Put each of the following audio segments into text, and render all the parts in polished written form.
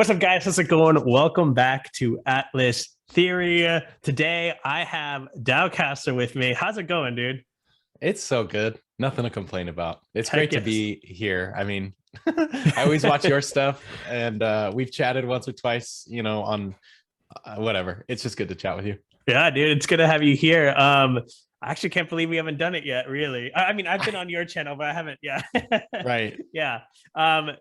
What's up, guys? How's it going? Welcome back to Atlas Theory. Today, I have DAOcaster with me. How's it going, dude? It's so good. Nothing to complain about. It's Heck great to yes. be here. I mean, I always watch your stuff, and we've chatted once or twice, on whatever. It's just good to chat with you. Yeah, dude, it's good to have you here. I actually can't believe we haven't done it yet, really. I mean, I've been on your channel, but I haven't. Yeah. Right. Yeah.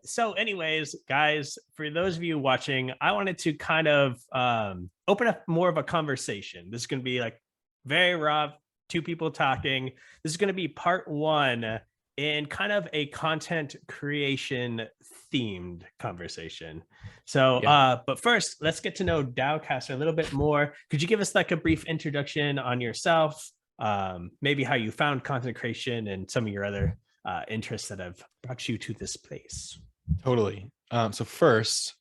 So anyways, guys, for those of you watching, I wanted to kind of open up more of a conversation. This is going to be like very raw, two people talking. This is going to be part one in kind of a content creation themed conversation. So, Yeah. but first, let's get to know DAOcaster a little bit more. Could you give us like a brief introduction on yourself, maybe how you found content creation and some of your other interests that have brought you to this place? Totally. So first,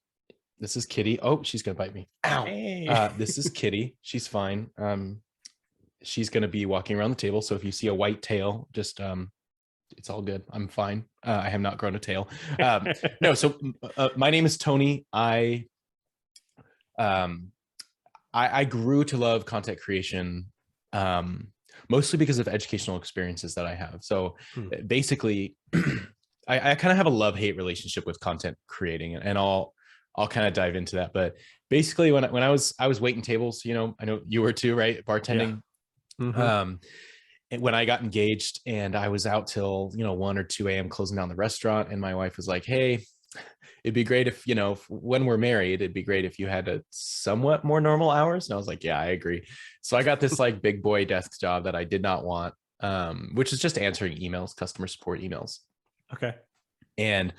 this is Kitty. Oh, she's gonna bite me. Ow. Hey. This is Kitty. She's fine. She's gonna be walking around the table. So if you see a white tail, just it's all good. I'm fine. I have not grown a tail. No, so my name is Tony. I grew to love content creation mostly because of educational experiences that I have. So basically, I kind of have a love-hate relationship with content creating, and I'll kind of dive into that. But basically, when I was waiting tables, I know you were too, right? Bartending. Yeah. When I got engaged and I was out till 1 or 2 a.m. closing down the restaurant, and my wife was like, "Hey, it'd be great if when we're married, it'd be great if you had a somewhat more normal hours." And I was like, "Yeah, I agree." So I got this like big boy desk job that I did not want, which is just answering emails, customer support emails. Okay. And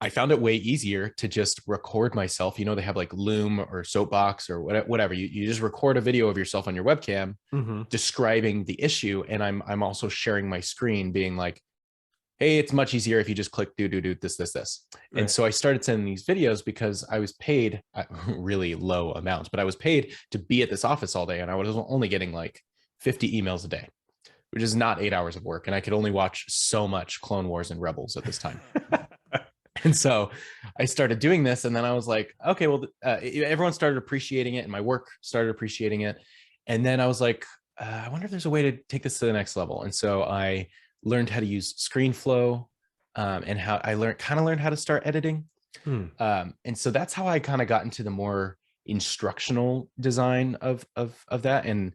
I found it way easier to just record myself. They have like Loom or Soapbox or whatever. You just record a video of yourself on your webcam describing the issue. And I'm also sharing my screen being like, "Hey, it's much easier if you just click do this. Right. And so I started sending these videos because I was paid really low amounts, but I was paid to be at this office all day. And I was only getting like 50 emails a day, which is not 8 hours of work. And I could only watch so much Clone Wars and Rebels at this time. And so I started doing this, and then I was like, okay, well, everyone started appreciating it, and my work started appreciating it. And then I was like, I wonder if there's a way to take this to the next level. And so I learned how to use ScreenFlow, and how I learned how to start editing. And so that's how I kind of got into the more instructional design of that. And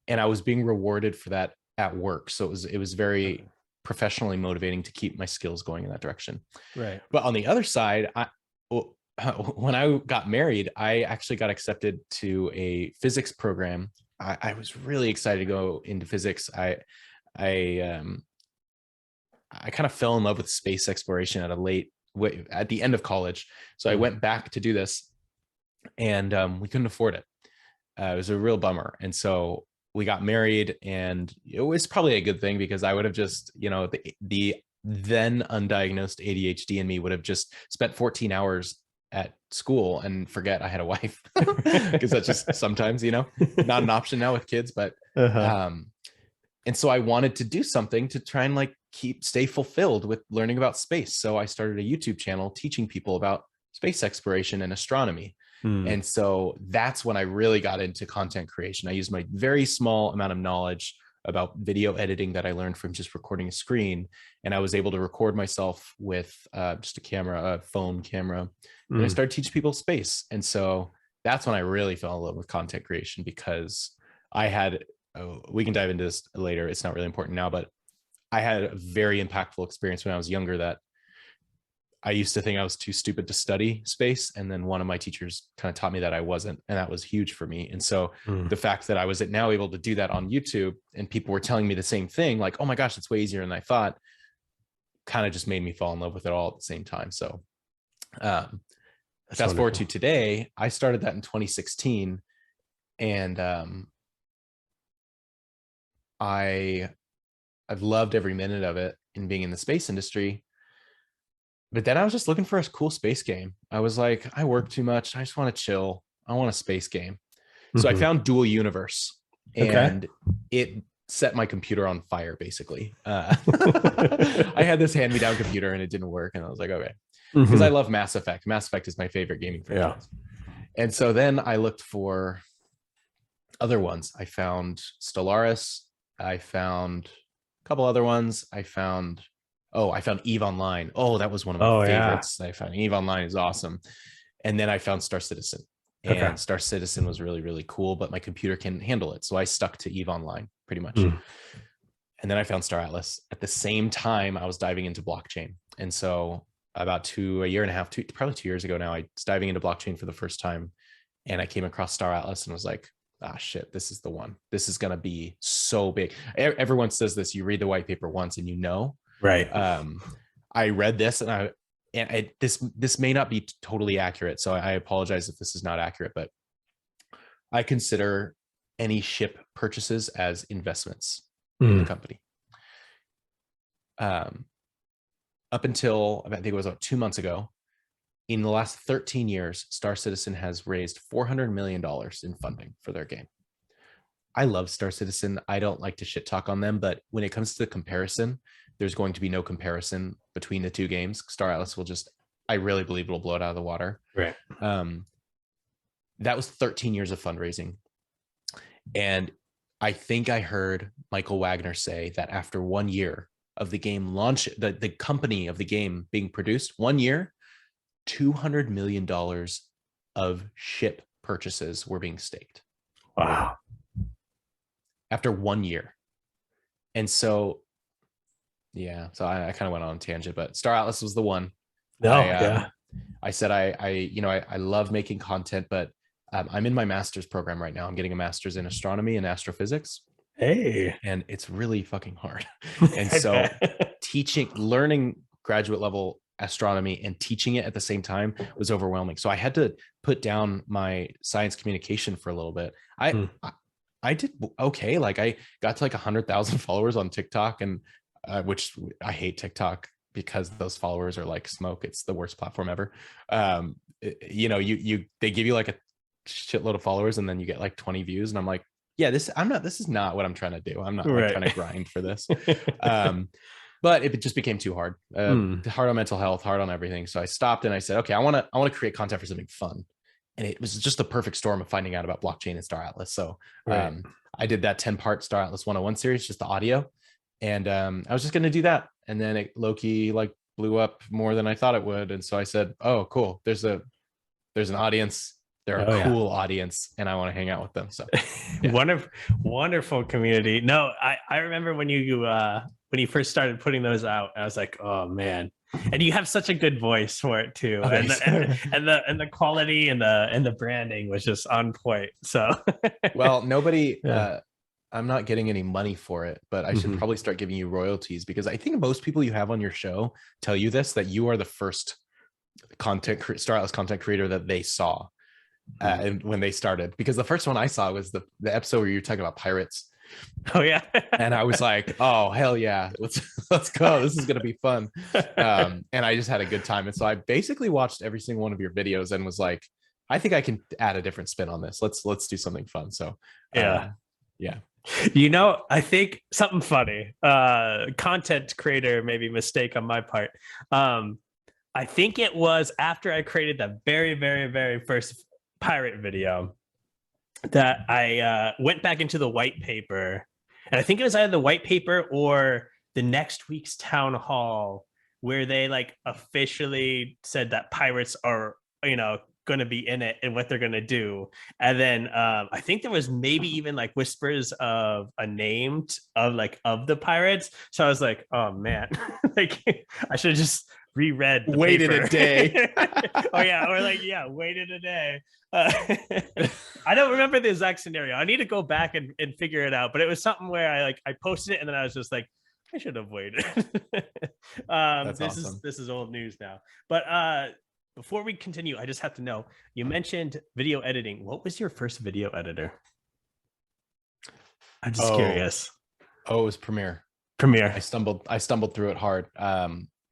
I was being rewarded for that at work. So it was very professionally motivating to keep my skills going in that direction. Right. But on the other side, when I got married, I actually got accepted to a physics program. I was really excited to go into physics. I kind of fell in love with space exploration at the end of college. So I went back to do this, and we couldn't afford it. It was a real bummer. And so we got married, and it was probably a good thing, because I would have just, the then undiagnosed ADHD in me would have just spent 14 hours at school and forget I had a wife, because that's just sometimes, not an option now with kids. But and so I wanted to do something to try and like stay fulfilled with learning about space. So I started a YouTube channel teaching people about space exploration and astronomy. And so that's when I really got into content creation. I used my very small amount of knowledge about video editing that I learned from just recording a screen, and I was able to record myself with just a phone camera, and I started teaching people space. And so that's when I really fell in love with content creation, because I had, we can dive into this later, it's not really important now, but I had a very impactful experience when I was younger that I used to think I was too stupid to study space. And then one of my teachers kind of taught me that I wasn't, and that was huge for me. And so the fact that I was now able to do that on YouTube, and people were telling me the same thing, like, "Oh my gosh, it's way easier than I thought," kind of just made me fall in love with it all at the same time. So fast forward to today, I started that in 2016, and I've loved every minute of it in being in the space industry. But then I was just looking for a cool space game. I was like, I work too much. I just want to chill. I want a space game. So I found Dual Universe, and it set my computer on fire, basically. I had this hand-me-down computer, and it didn't work. And I was like, okay. because I love Mass Effect. Mass Effect is my favorite gaming franchise. And so then I looked for other ones. I found Stellaris. I found a couple other ones. I found Eve Online. Oh, that was one of my favorites. I found Eve Online is awesome. And then I found Star Citizen. And Star Citizen was really, really cool, but my computer can handle it. So I stuck to Eve Online pretty much. And then I found Star Atlas. At the same time, I was diving into blockchain. And so about a year and a half, probably 2 years ago now, I was diving into blockchain for the first time. And I came across Star Atlas and was like, ah, shit, this is the one. This is going to be so big. Everyone says this, you read the white paper once and you know. Right. I read this and this may not be totally accurate. So I apologize if this is not accurate, but I consider any ship purchases as investments in the company. Up until, I think it was about 2 months ago, in the last 13 years, Star Citizen has raised $400 million in funding for their game. I love Star Citizen. I don't like to shit talk on them, but when it comes to the comparison, there's going to be no comparison between the two games. Star Atlas will I really believe it'll blow it out of the water. Right. That was 13 years of fundraising. And I think I heard Michael Wagner say that after 1 year of the game launch, the company of the game being produced, 1 year, $200 million of ship purchases were being staked. Wow. After 1 year. And so, yeah, so I kind of went on a tangent, but Star Atlas was the one. I said, I love making content, but I'm in my master's program right now. I'm getting a master's in astronomy and astrophysics. Hey. And it's really fucking hard. And so learning graduate level astronomy and teaching it at the same time was overwhelming. So I had to put down my science communication for a little bit. I did okay. Like I got to like 100,000 followers on TikTok, and which I hate TikTok because those followers are like smoke. It's the worst platform ever. They give you like a shitload of followers and then you get like 20 views. And I'm like, yeah, this is not what I'm trying to do. I'm not like, trying to grind for this. But it just became too hard, hard on mental health, hard on everything. So I stopped and I said, okay, I want to create content for something fun. And it was just the perfect storm of finding out about blockchain and Star Atlas. So I did that 10-part Star Atlas 101 series, just the audio. And I was just going to do that. And then it low-key like blew up more than I thought it would. And so I said, oh, cool. There's an audience. They're a cool audience and I want to hang out with them. So wonderful community. No, I remember when you first started putting those out, I was like, oh man. And you have such a good voice for it too. And the quality and the branding was just on point. So well, nobody I'm not getting any money for it, but I should probably start giving you royalties, because I think most people you have on your show tell you this, that you are the first Star Atlas content creator that they saw. When they started, because the first one I saw was the episode where you were talking about pirates. Oh yeah. And I was like, oh hell yeah, let's go, this is gonna be fun. And I just had a good time. And so I basically watched every single one of your videos and was like, I think I can add a different spin on this. Let's do something fun. So yeah. I think something funny, content creator maybe mistake on my part. I think it was after I created the very, very, very first pirate video that I went back into the white paper, and I think it was either the white paper or the next week's town hall, where they like officially said that pirates are going to be in it and what they're going to do. And then I think there was maybe even like whispers of a name of the pirates. So I was like, oh man, like I should have just reread waited a day. Waited a day. I don't remember the exact scenario. I need to go back and figure it out, but it was something where I posted it and then I was just like, I should have waited. This is old news now. But before we continue, I just have to know, you mentioned video editing. What was your first video editor? I'm just curious. Oh, it was Premiere. I stumbled through it hard.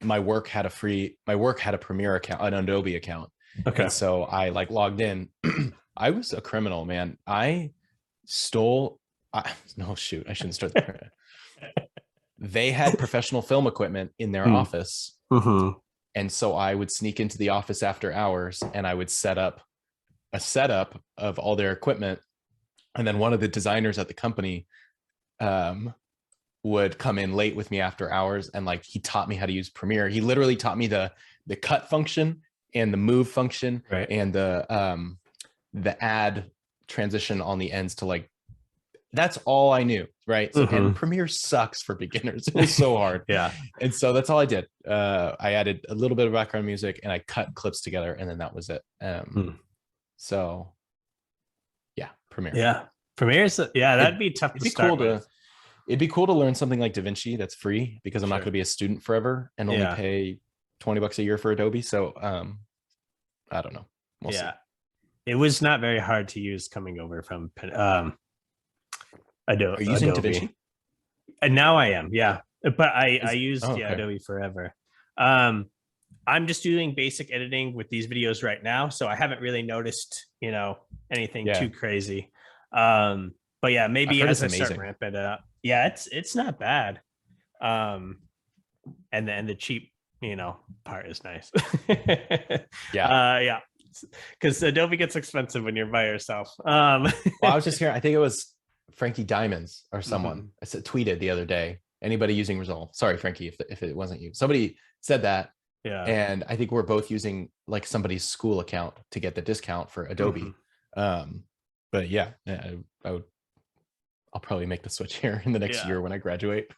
My work had a Premiere account, an Adobe account. Okay. And so I logged in. I was a criminal, man. I shouldn't start. They had professional film equipment in their office. And so I would sneak into the office after hours and I would set up a setup of all their equipment. And then one of the designers at the company would come in late with me after hours, and like he taught me how to use Premiere. He literally taught me the cut function and the move function, Right. and the add transition on the ends to like, that's all I knew, right? So, and Premiere sucks for beginners. It was so hard. Yeah. And so that's all I did. I added a little bit of background music and I cut clips together, and then that was it. So yeah, Premiere. Yeah. Premiere's, yeah, that'd be tough to start with. It'd be cool to learn something like DaVinci that's free, because I'm not going to be a student forever and only pay $20 a year for Adobe. So I don't know. We'll see. It was not very hard to use coming over from Adobe. Are you using DaVinci? And now I am, yeah. But I used Adobe forever. I'm just doing basic editing with these videos right now, so I haven't really noticed, anything too crazy. But yeah, maybe as I start ramping it up. Yeah, it's not bad. And the cheap, part is nice. Yeah. Because Adobe gets expensive when you're by yourself. Well, I was just hearing, I think it was Frankie Diamonds or someone tweeted the other day, anybody using Resolve. Sorry, Frankie, if it wasn't you. Somebody said that. Yeah. And I think we're both using like somebody's school account to get the discount for Adobe. But yeah, I'll probably make the switch here in the next year when I graduate.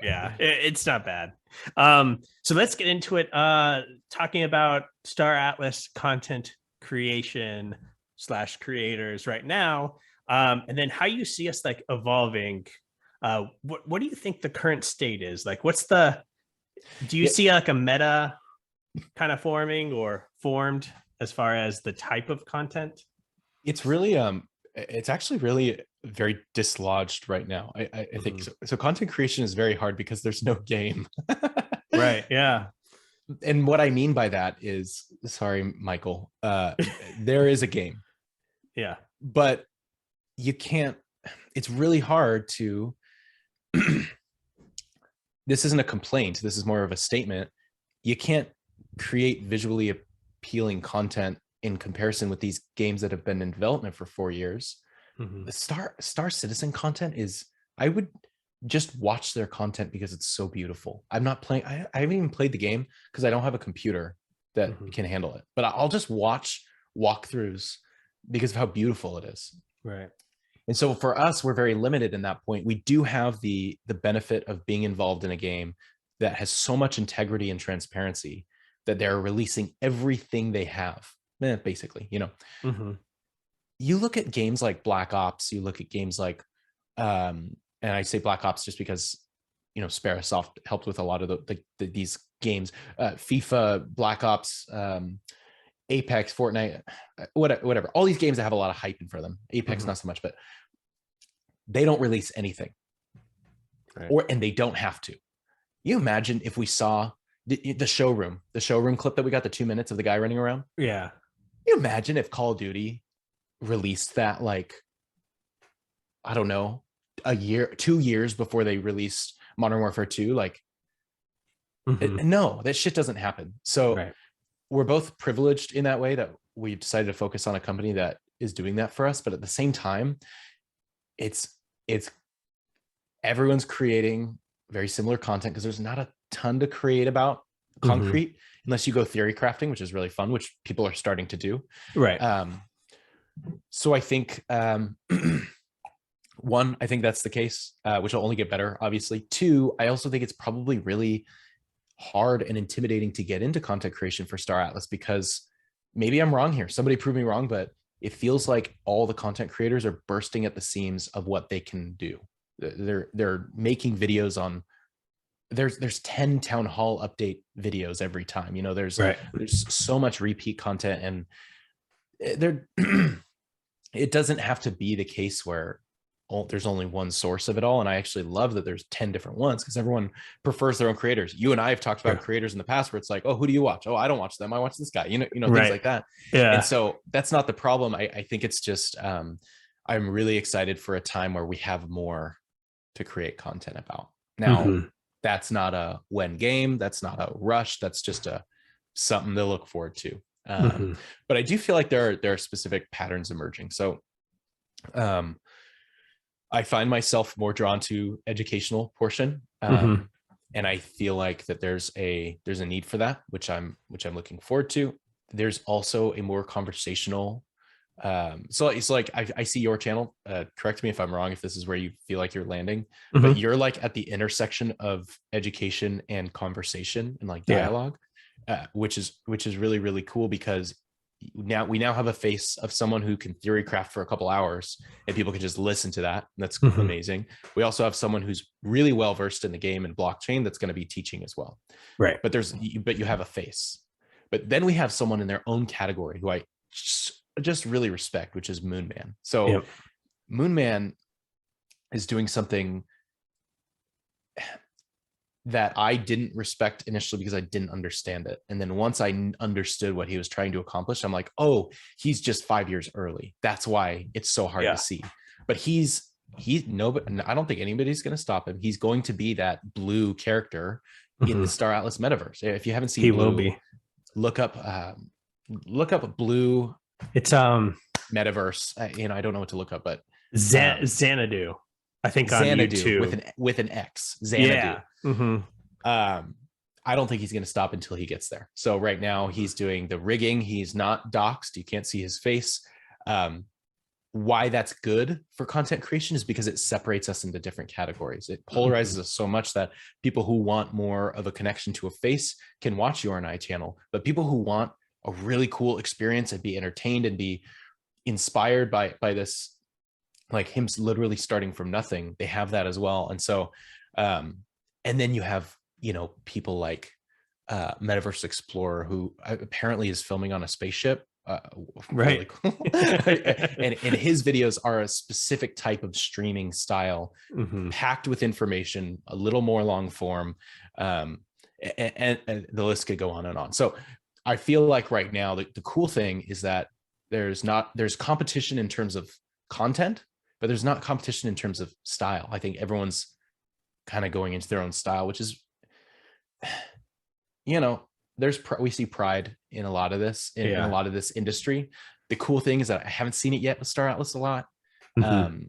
Yeah, it's not bad. So let's get into it. Talking about Star Atlas content creation / creators right now. And then how you see us like evolving. What do you think the current state is? Like, do you see like a meta kind of forming or formed as far as the type of content? It's really, it's actually really very dislodged right now. I think so. Content creation is very hard because there's no game. Right. Yeah. And what I mean by that is, sorry, Michael, there is a game. Yeah. But you can't, it's really hard to, this isn't a complaint. This is more of a statement. You can't create visually appealing content in comparison with these games that have been in development for 4 years. The Star Citizen content is, I would just watch their content because it's so beautiful. I'm not playing, I haven't even played the game because I don't have a computer that can handle it, but I'll just watch walkthroughs because of how beautiful it is. Right. And so for us, we're very limited in that point. We do have the benefit of being involved in a game that has so much integrity and transparency that they're releasing everything they have, basically, You look at games like Black Ops, you look at games like, and I say Black Ops just because, Sparasoft helped with a lot of these games, FIFA, Black Ops, Apex, Fortnite, whatever. All these games that have a lot of hype in for them. Apex, not so much, but they don't release anything, and they don't have to. You imagine if we saw the showroom clip that we got, the 2 minutes of the guy running around. Yeah. You imagine if Call of Duty released that, like, I don't know, 2 years before they released Modern Warfare 2, like, no, that shit doesn't happen. So we're both privileged in that way that we decided to focus on a company that is doing that for us. But at the same time, it's everyone's creating very similar content because there's not a ton to create about concrete unless you go theory crafting, which is really fun, which people are starting to do. Right. So I think, one, I think that's the case, which will only get better, obviously. Two, I also think it's probably really hard and intimidating to get into content creation for Star Atlas, because maybe I'm wrong here. Somebody prove me wrong, but it feels like all the content creators are bursting at the seams of what they can do. They're making videos on, there's 10 town hall update videos every time, there's so much repeat content, and it doesn't have to be the case where there's only one source of it all. And I actually love that there's 10 different ones because everyone prefers their own creators. You and I have talked about creators in the past where it's like, oh, who do you watch? Oh, I don't watch them. I watch this guy, things like that. Yeah. And so that's not the problem. I think it's just, I'm really excited for a time where we have more to create content about. Now, that's not a when game. That's not a rush. That's just something to look forward to. Mhm. But I do feel like there are specific patterns emerging. So I find myself more drawn to educational portion. Mhm. And I feel like that there's a need for that, which I'm looking forward to. There's also a more conversational. So it's like I see your channel. Correct me if I'm wrong, if this is where you feel like you're landing, but Mhm. you're like at the intersection of education and conversation and like Yeah. dialogue, which is really, really cool, because we now have a face of someone who can theory craft for a couple hours and people can just listen to that. That's Mhm. amazing. We also have someone who's really well versed in the game and blockchain that's going to be teaching as well. Right. But you have a face. But then we have someone in their own category who I just really respect, which is Moonman. So Yep. Moonman is doing something that I didn't respect initially because I didn't understand it. And then once I understood what he was trying to accomplish, I'm like, oh, he's just 5 years early. That's why it's so hard Yeah. to see. But he's nobody, I don't think anybody's going to stop him. He's going to be that blue character in the Mhm. Star Atlas metaverse. If you haven't seen He will Blue, be. look up Blue It's metaverse. I don't know what to look up, but Xanadu, I think, on Xanadu YouTube. with an X. Xanadu. Yeah. Mhm. I don't think he's going to stop until he gets there. So right now he's doing the rigging. He's not doxed. You can't see his face. Why that's good for content creation is because it separates us into different categories. It polarizes us so much that people who want more of a connection to a face can watch your and I channel, but people who want a really cool experience and be entertained and be inspired by this, like him literally starting from nothing, they have that as well. And so and then you have, people like Metaverse Explorer, who apparently is filming on a spaceship. Really Right. cool. and his videos are a specific type of streaming style, Mhm. packed with information, a little more long form. And the list could go on and on. So I feel like right now, the cool thing is that there's competition in terms of content, but there's not competition in terms of style. I think everyone's kind of going into their own style, which is, we see pride in a lot of this, in a Yeah. lot of this industry. The cool thing is that I haven't seen it yet with Star Atlas a lot. Mhm.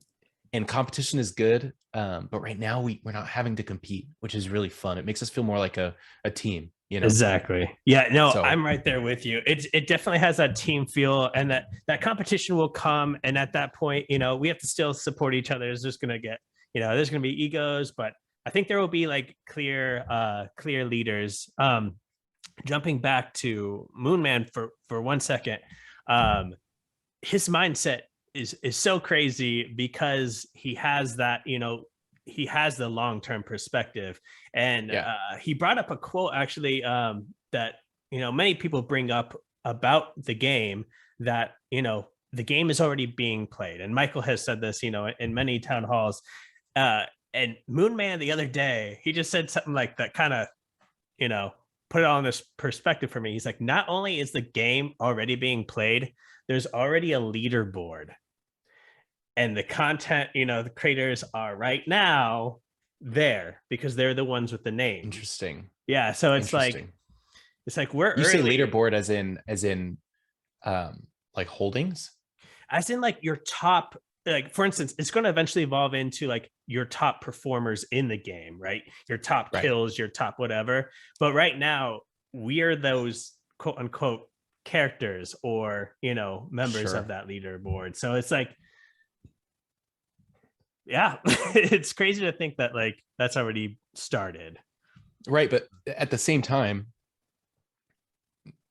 And competition is good. But right now we're not having to compete, which is really fun. It makes us feel more like a team, Exactly. Yeah, no, So I'm right there with you. It definitely has that team feel, and that competition will come. And at that point, we have to still support each other. There's just gonna get, there's gonna be egos, but I think there will be like clear leaders. Jumping back to Moonman for 1 second, um, his mindset is so crazy because he has that, he has the long-term perspective. And yeah, he brought up a quote, actually, that many people bring up about the game, that the game is already being played, and Michael has said this in many town halls. And Moonman, the other day, he just said something like that, kind of, you know put it on this perspective for me. He's like, not only is the game already being played, there's already a leaderboard, and the content, the creators are right now there because they're the ones with the names. interesting. Yeah, so Interesting. it's like we're You say early, leaderboard as in like holdings? as in like your top, like for instance, it's going to eventually evolve into like your top performers in the game, right? Your top Right. kills, your top whatever. But right now, we are those quote unquote characters, or members of Sure. that leaderboard. So it's like, yeah, it's crazy to think that like that's already started. Right. But at the same time,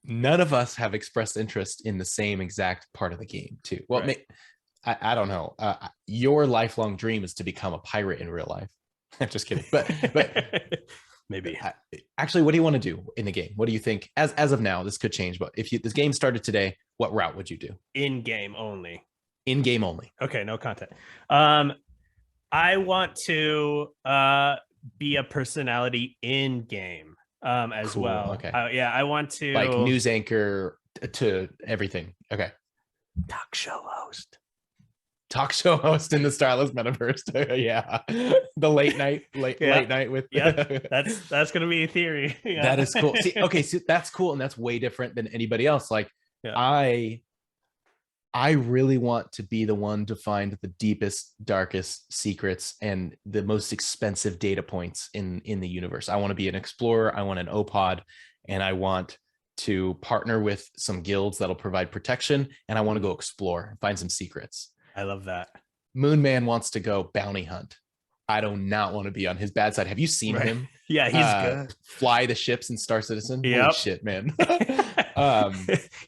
none of us have expressed interest in the same exact part of the game too. Well, Right. I don't know. Your lifelong dream is to become a pirate in real life. I'm just kidding. But Maybe actually, what do you want to do in the game? What do you think? As of now, this could change. But if this game started today, what route would you do? in game only. In game only. Okay, no content. I want to be a personality in game as Cool. well. Okay. Yeah, I want to, Like news anchor to everything. Okay. talk show host. talk show host in the Star Atlas metaverse. Yeah, the late night with. Yep, that's gonna be a theory. Yeah. That is cool. See, okay, so that's cool, and that's way different than anybody else. Like, Yeah. I really want to be the one to find the deepest, darkest secrets and the most expensive data points in the universe. I want to be an explorer. I want an OPOD, and I want to partner with some guilds that'll provide protection. And I want to go explore and find some secrets. I love that. Moon Man wants to go bounty hunt. I do not want to be on his bad side. Have you seen him? Yeah, he's good. Fly the ships in Star Citizen. Yep. Holy shit, man.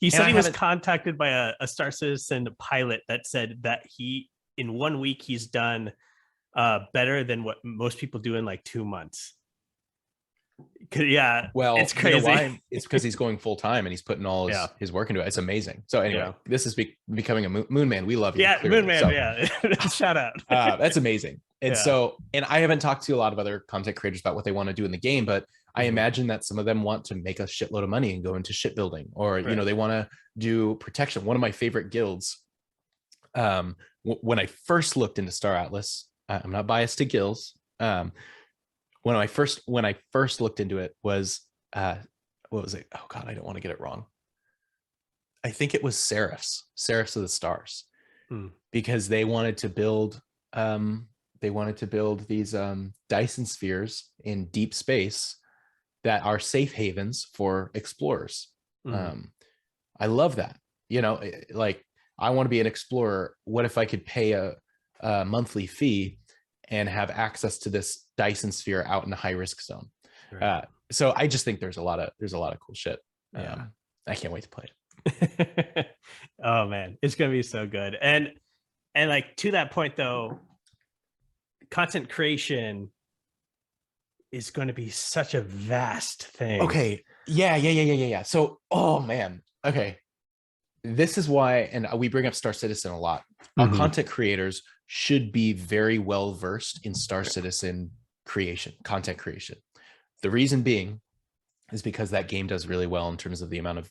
He said he was contacted by a Star Citizen pilot that said that he, in 1 week, he's done better than what most people do in like 2 months. Yeah, well, it's crazy. You know why? It's because he's going full time and he's putting all his work into it. It's amazing. So anyway, this is becoming a Moon Man. We love you. Yeah, clearly. Moon Man. So, yeah, shout out. That's amazing. And so, and I haven't talked to a lot of other content creators about what they want to do in the game, but I imagine that some of them want to make a shitload of money and go into shipbuilding, or you know, they want to do protection. One of my favorite guilds, when I first looked into Star Atlas, I'm not biased to guilds. When I first looked into it was what was it? Oh God, I don't want to get it wrong. I think it was Seraphs of the Stars, because they wanted to build these Dyson spheres in deep space that are safe havens for explorers. I love that. You know, like, I want to be an explorer. What if I could pay a monthly fee and have access to this Dyson sphere out in a high risk zone? Right. So I just think there's a lot of cool shit. I can't wait to play it. Oh man, it's gonna be so good. And like, to that point though, content creation is going to be such a vast thing. Okay. Yeah. So, oh man. Okay. This is why, and we bring up Star Citizen a lot. Our content creators should be very well versed in Star Citizen content creation. The reason being is because that game does really well in terms of the amount of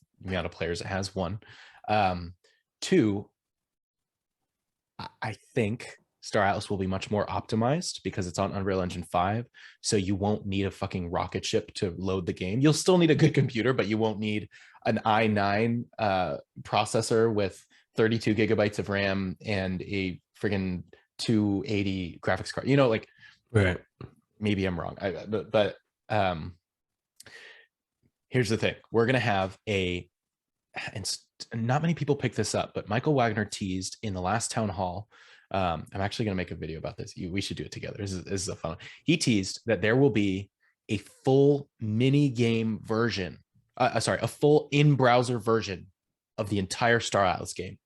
players it has. One, two, I think Star Atlas will be much more optimized because it's on Unreal Engine 5. So you won't need a fucking rocket ship to load the game. You'll still need a good computer, but you won't need an i9 processor with 32 gigabytes of RAM and a friggin' 280 graphics card. You know, like, right. Maybe I'm wrong. But here's the thing. We're going to have and not many people pick this up, but Michael Wagner teased in the last town hall. I'm actually going to make a video about this. We should do it together. This is a fun one. He teased that there will be a full mini game version, a full in-browser version of the entire Star Atlas game.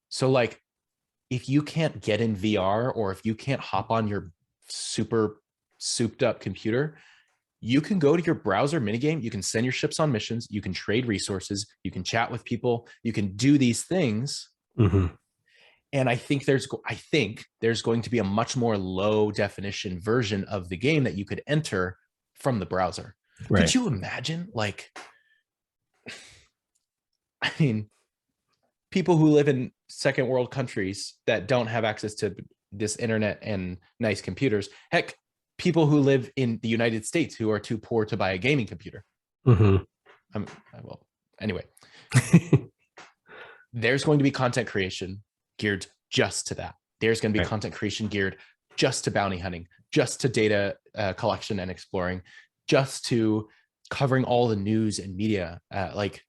So like, if you can't get in VR, or if you can't hop on your super souped up computer, you can go to your browser minigame. You can send your ships on missions. You can trade resources. You can chat with people. You can do these things. And I think there's going to be a much more low definition version of the game that you could enter from the browser. Right. Could you imagine? Like, I mean, people who live in second world countries that don't have access to this internet and nice computers, heck, people who live in the United States who are too poor to buy a gaming computer. Well, anyway, there's going to be content creation geared just to that. There's going to be content creation geared just to bounty hunting, just to data collection and exploring, just to covering all the news and media. Like,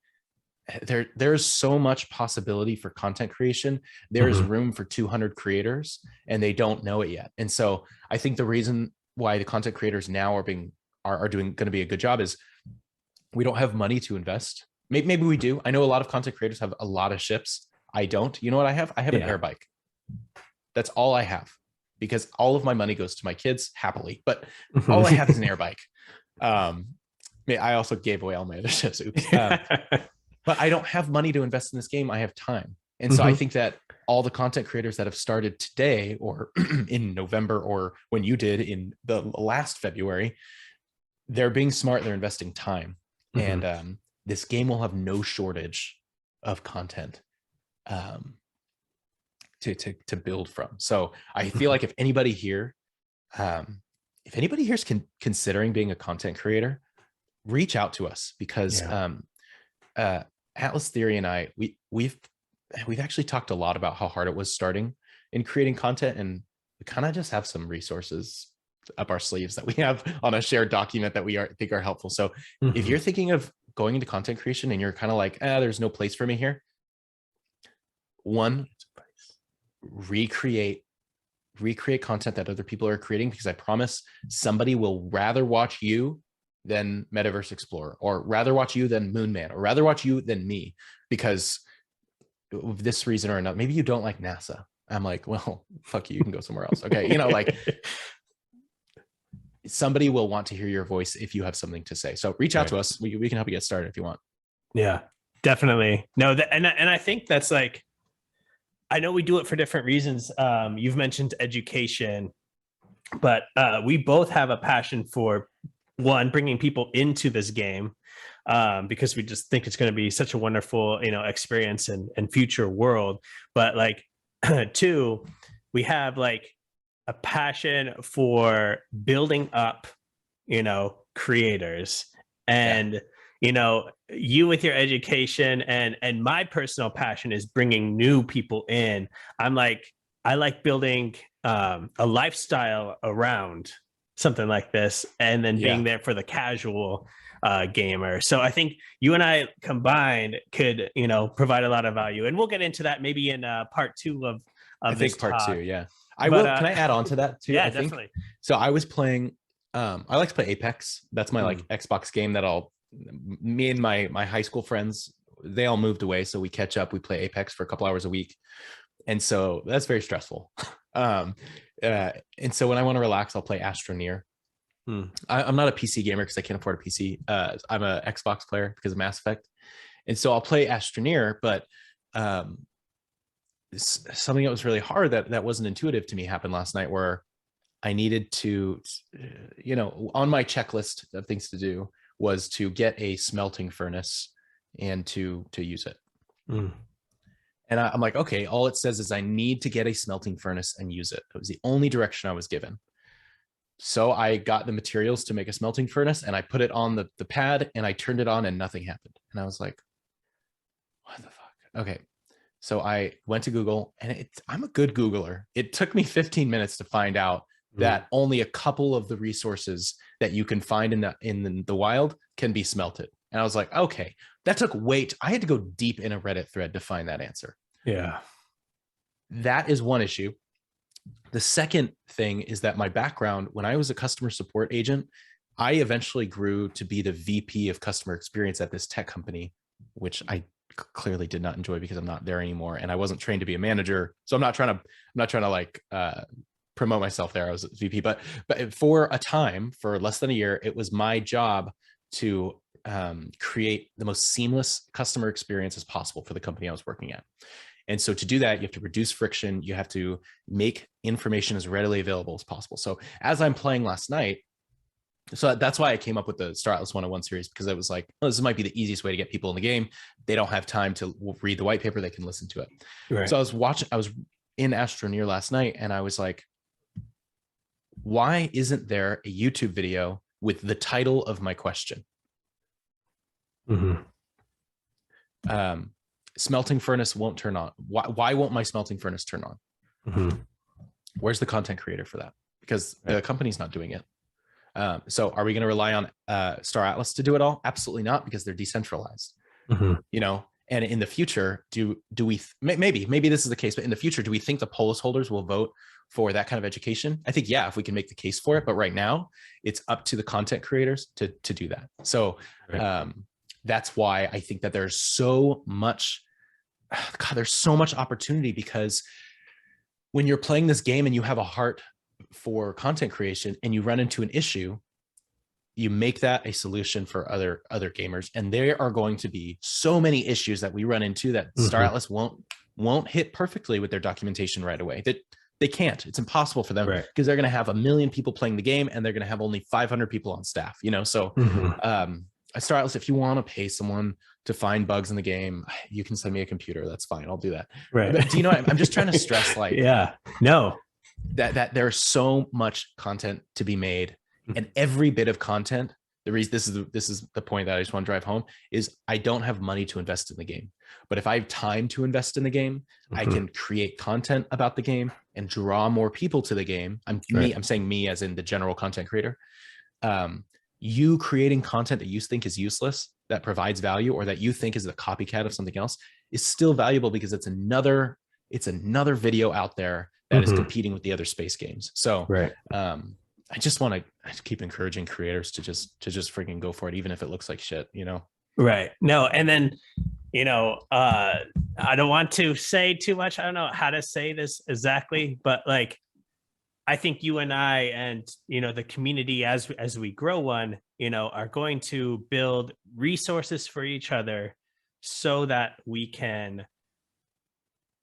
there's so much possibility for content creation. There is room for 200 creators, and they don't know it yet. And so I think the reason why the content creators now are going to be a good job is we don't have money to invest. Maybe we do. I know a lot of content creators have a lot of ships. I don't. You know what I have? I have an air bike. That's all I have, because all of my money goes to my kids happily, but all I have is an air bike. I also gave away all my other ships. Oops. But I don't have money to invest in this game. I have time. And so I think that all the content creators that have started today, or in November, or when you did in the last February, they're being smart. They're investing time. And this game will have no shortage of content. to build from. So I feel like if anybody here is considering being a content creator, reach out to us, because Atlas Theory and I, we've actually talked a lot about how hard it was starting in creating content, and we kind of just have some resources up our sleeves that we have on a shared document that we think are helpful. So if you're thinking of going into content creation and you're kind of like, there's no place for me here, one, recreate content that other people are creating, because I promise somebody will rather watch you than Metaverse Explorer, or rather watch you than Moon Man, or rather watch you than me, because of this reason or another. Maybe you don't like NASA. I'm like, well, fuck you, you can go somewhere else. Okay. Like somebody will want to hear your voice if you have something to say. So reach out to us. We can help you get started if you want. Yeah, definitely. No, and I think that's like, I know we do it for different reasons. You've mentioned education, but we both have a passion for, one, bringing people into this game, because we just think it's going to be such a wonderful, experience and future world. But like, two, we have like a passion for building up, creators, and you with your education, and my personal passion is bringing new people in. I like building a lifestyle around something like this, and then being there for the casual gamer. So I think you and I combined could, provide a lot of value, and we'll get into that maybe in part 2 of I this think part talk. 2. Yeah. Can I add on to that too? Yeah, I think. definitely. So I was playing, I like to play Apex. That's my like Xbox game that me and my high school friends, they all moved away. So we catch up, we play Apex for a couple hours a week. And so that's very stressful. And so when I want to relax, I'll play Astroneer. I'm not a PC gamer because I can't afford a PC. I'm an Xbox player because of Mass Effect. And so I'll play Astroneer, but something that was really hard that wasn't intuitive to me happened last night, where I needed to, on my checklist of things to do was to get a smelting furnace and to use it. And I'm like, okay, all it says is I need to get a smelting furnace and use it. It was the only direction I was given. So I got the materials to make a smelting furnace, and I put it on the pad, and I turned it on, and nothing happened. And I was like, what the fuck? Okay. So I went to Google, and I'm a good Googler. It took me 15 minutes to find out that only a couple of the resources that you can find in the wild can be smelted. And I was like, okay, that took I had to go deep in a Reddit thread to find that answer. Yeah. That is one issue. The second thing is that my background, when I was a customer support agent, I eventually grew to be the VP of customer experience at this tech company, which I clearly did not enjoy because I'm not there anymore. And I wasn't trained to be a manager. So I'm not trying to like promote myself there. I was a VP, but for a time, for less than a year, it was my job to create the most seamless customer experience as possible for the company I was working at. And so to do that, you have to reduce friction. You have to make information as readily available as possible. So as I'm playing last night, so that's why I came up with the Star Atlas 101 series, because I was like, oh, this might be the easiest way to get people in the game. They don't have time to read the white paper. They can listen to it. Right. So I was in Astroneer last night, and I was like, why isn't there a YouTube video with the title of my question? Smelting furnace won't turn on. Why won't my smelting furnace turn on? Where's the content creator for that? Because the company's not doing it. So are we going to rely on Star Atlas to do it all? Absolutely not, because they're decentralized. And in the future, do we maybe this is the case, but in the future, do we think the polis holders will vote for that kind of education? I think, yeah, if we can make the case for it, but right now it's up to the content creators to do that. So that's why I think that there's so much opportunity, because when you're playing this game and you have a heart for content creation and you run into an issue, you make that a solution for other gamers. And there are going to be so many issues that we run into that Star Atlas won't hit perfectly with their documentation right away. That they can't. It's impossible for them, because they're going to have 1 million people playing the game, and they're going to have only 500 people on staff. So I start out, if you want to pay someone to find bugs in the game, you can send me a computer. That's fine. I'll do that. Right. But do you know, I'm just trying to stress like, yeah, no, that there's so much content to be made, and every bit of content, the reason this is the point that I just want to drive home is I don't have money to invest in the game. But if I have time to invest in the game, I can create content about the game and draw more people to the game. I'm saying me as in the general content creator. You creating content that you think is useless, that provides value, or that you think is a copycat of something else, is still valuable because it's another video out there that is competing with the other space games. So I just want to keep encouraging creators to just freaking go for it, even if it looks like shit, you know? Right. No, and then, you know, I don't want to say too much. I don't know how to say this exactly, but like, I think you and I and, you know, the community as we grow one, you know, are going to build resources for each other so that we can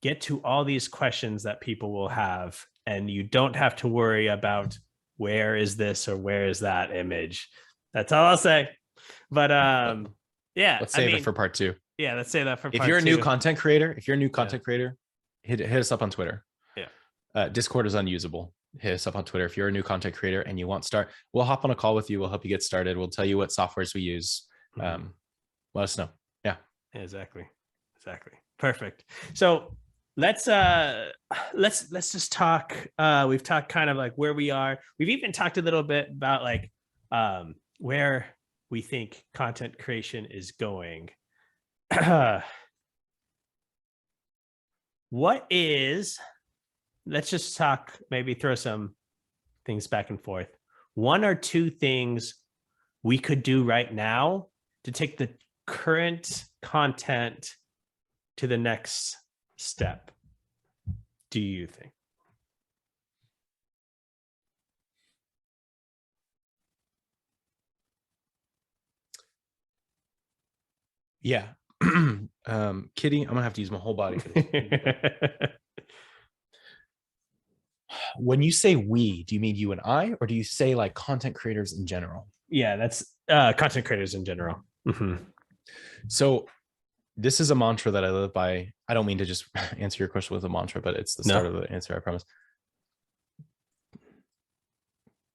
get to all these questions that people will have. And you don't have to worry about where is this or where is that image. That's all I'll say. But yeah, let's save it for part 2. Yeah, let's say that for part 2. If you're a new content creator, hit us up on Twitter. Yeah. Discord is unusable. Hit us up on Twitter. If you're a new content creator and you want to start, we'll hop on a call with you. We'll help you get started. We'll tell you what softwares we use. Let us know. Yeah. Exactly. Perfect. So let's just talk. We've talked kind of like where we are. We've even talked a little bit about like where we think content creation is going. Let's just talk, maybe throw some things back and forth. 1 or 2 things we could do right now to take the current content to the next step, do you think? Yeah. Kitty, I'm gonna have to use my whole body for this. When you say we, do you mean you and I, or do you say like content creators in general? Yeah, that's content creators in general. So this is a mantra that I live by. I don't mean to just answer your question with a mantra, but it's the start of the answer, I promise.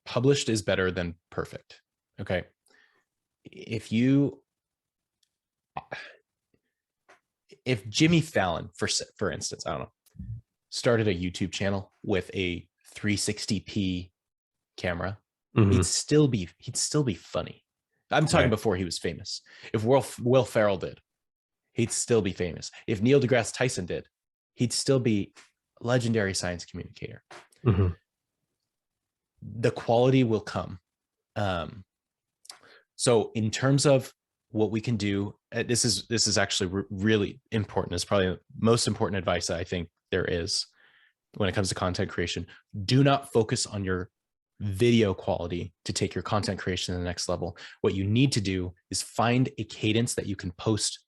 Published is better than perfect. Okay. If Jimmy Fallon, for instance, I don't know, started a YouTube channel with a 360p camera, he'd still be funny. I'm talking before he was famous. If Will Ferrell did, he'd still be famous. If Neil deGrasse Tyson did, he'd still be a legendary science communicator. The quality will come. So in terms of what we can do, this is actually really important. It's probably the most important advice I think there is when it comes to content creation. Do not focus on your video quality to take your content creation to the next level. What you need to do is find a cadence that you can post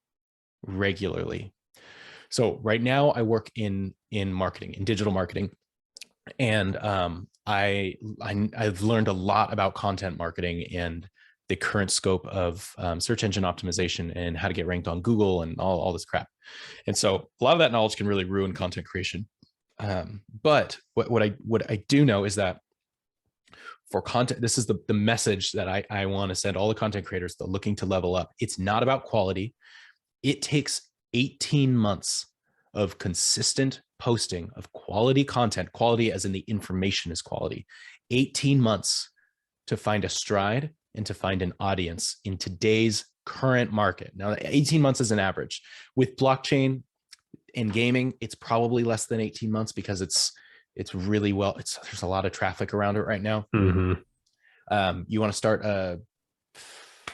regularly. So right now I work in marketing, in digital marketing. And I've learned a lot about content marketing and the current scope of search engine optimization and how to get ranked on Google and all this crap. And so a lot of that knowledge can really ruin content creation. But what I do know is that for content, this is the message that I want to send all the content creators that are looking to level up. It's not about quality. It takes 18 months of consistent posting of quality content, quality as in the information is quality, 18 months to find a stride and to find an audience in today's current market. Now, 18 months is an average. With blockchain and gaming, it's probably less than 18 months because it's really there's a lot of traffic around it right now. You want to start a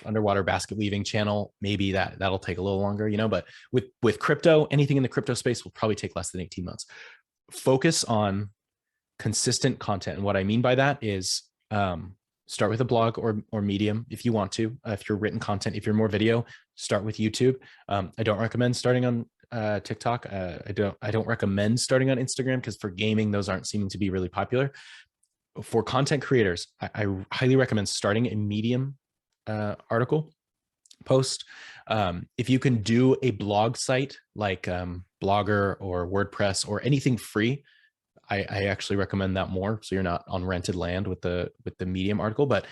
underwater basket weaving channel, maybe that'll take a little longer, but with crypto, anything in the crypto space will probably take less than 18 months. Focus on consistent content. And what I mean by that is start with a blog or Medium if you want to. If you're written content, if you're more video, start with YouTube. I don't recommend starting on TikTok. I don't recommend starting on Instagram because for gaming, those aren't seeming to be really popular. For content creators, I highly recommend starting a Medium article post. If you can do a blog site like Blogger or WordPress or anything free, I actually recommend that more. So you're not on rented land with the Medium article, but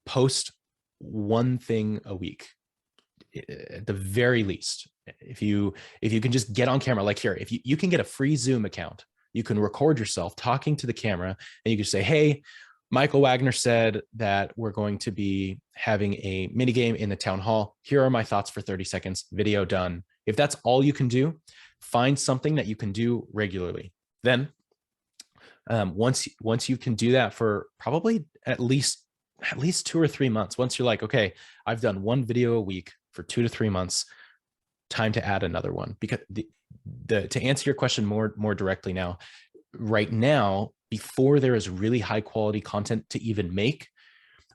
post one thing a week at the very least. If you can just get on camera, like here, if you can get a free Zoom account, you can record yourself talking to the camera, and you can say, hey, Michael Wagner said that we're going to be having a mini game in the town hall. Here are my thoughts for 30 seconds, video done. If that's all you can do, find something that you can do regularly. Then once you can do that for probably at least 2 or 3 months, once you're like, okay, I've done one video a week for 2 to 3 months, time to add another one. Because to answer your question more directly now, right now, before there is really high quality content to even make,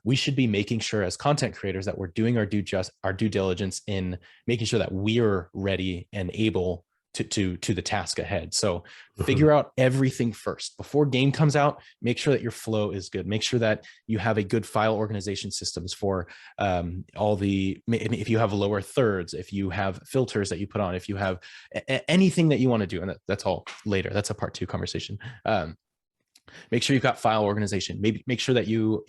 we should be making sure as content creators that we're doing our due diligence in making sure that we're ready and able to the task ahead. So figure out everything first before game comes out. Make sure that your flow is good. Make sure that you have a good file organization systems for all the, if you have lower thirds, if you have filters that you put on, if you have anything that you want to do, and that's all later. That's a part 2 conversation. Make sure you've got file organization. Maybe make sure that you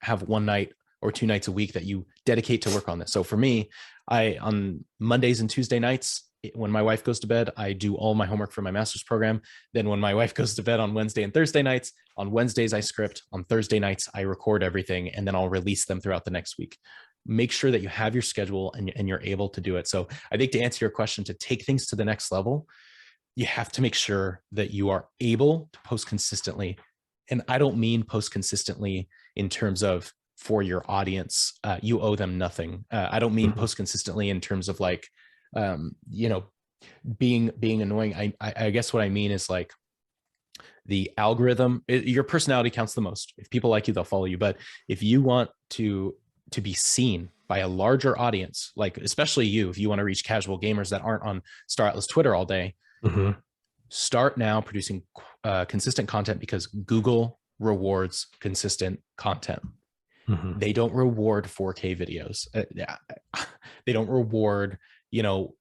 have 1 night or 2 nights a week that you dedicate to work on this. So for me, on Mondays and Tuesday nights, when my wife goes to bed, I do all my homework for my master's program. Then when my wife goes to bed on Wednesday and Thursday nights, on Wednesdays I script, on Thursday nights I record everything, and then I'll release them throughout the next week. Make sure that you have your schedule and you're able to do it. So I think to answer your question, to take things to the next level, you have to make sure that you are able to post consistently. And I don't mean post consistently in terms of for your audience, you owe them nothing. I don't mean post consistently in terms of like, being annoying. I guess what I mean is like the algorithm, your personality counts the most. If people like you, they'll follow you. But if you want to be seen by a larger audience, like especially you, if you want to reach casual gamers that aren't on Star Atlas Twitter all day, start now producing consistent content, because Google rewards consistent content. They don't reward 4K videos. They don't reward,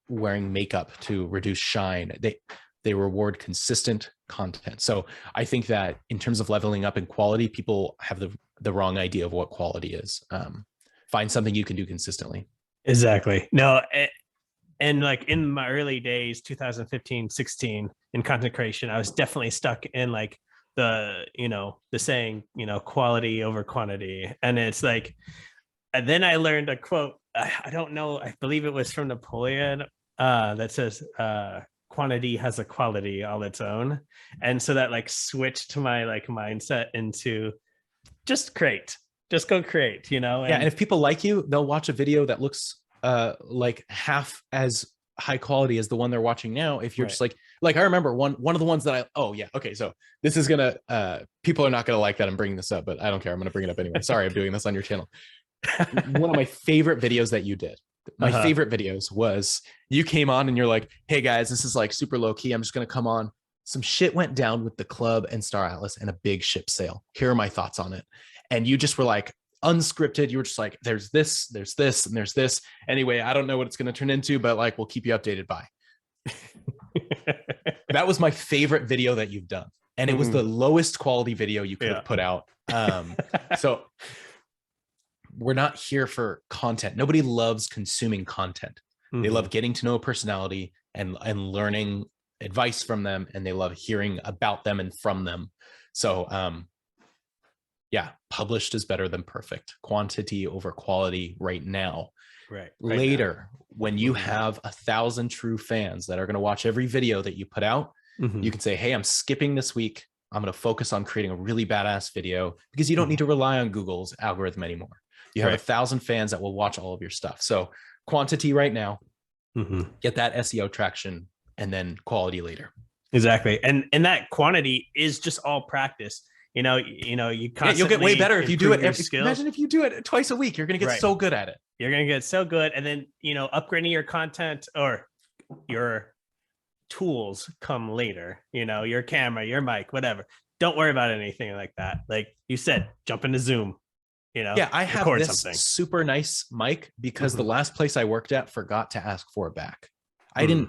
wearing makeup to reduce shine. They reward consistent content. So I think that in terms of leveling up in quality, people have the wrong idea of what quality is. Find something you can do consistently. Exactly. No, and like in my early days, 2015, 16 in content creation, I was definitely stuck in like the saying, quality over quantity. And it's like, and then I learned a quote, I don't know, I believe it was from Napoleon, that says, quantity has a quality all its own. And so that like switched to my like mindset into just go create, And if people like you, they'll watch a video that looks like half as high quality as the one they're watching now. If you're just like I remember one of the ones that so this is gonna people are not gonna like that I'm bringing this up, but I don't care, I'm gonna bring it up anyway. Sorry, I'm doing this on your channel. One of my favorite videos that you did, my favorite videos, was you came on and you're like, hey guys, this is like super low key, I'm just gonna come on, some shit went down with the club and Star Atlas and a big ship sale, here are my thoughts on it. And you just were like unscripted, you were just like, there's this and there's this, anyway, I don't know what it's going to turn into, but like we'll keep you updated. Bye. That was my favorite video that you've done, and it was the lowest quality video you could have put out. So we're not here for content. Nobody loves consuming content. They love getting to know a personality and learning advice from them, and they love hearing about them and from them. So published is better than perfect. Quantity over quality right now. Right Later, when you have 1,000 true fans that are going to watch every video that you put out, you can say, hey, I'm skipping this week. I'm going to focus on creating a really badass video, because you don't need to rely on Google's algorithm anymore. You have 1,000 fans that will watch all of your stuff. So quantity right now, get that SEO traction, and then quality later. Exactly. And that quantity is just all practice. You you'll get way better if you do it. Imagine if you do it twice a week, you're going to get so good at it. You're going to get so good. And then, upgrading your content or your tools come later, your camera, your mic, whatever. Don't worry about anything like that. Like you said, jump into Zoom, Yeah, I have record this something. super nice mic because the last place I worked at forgot to ask for it back. I would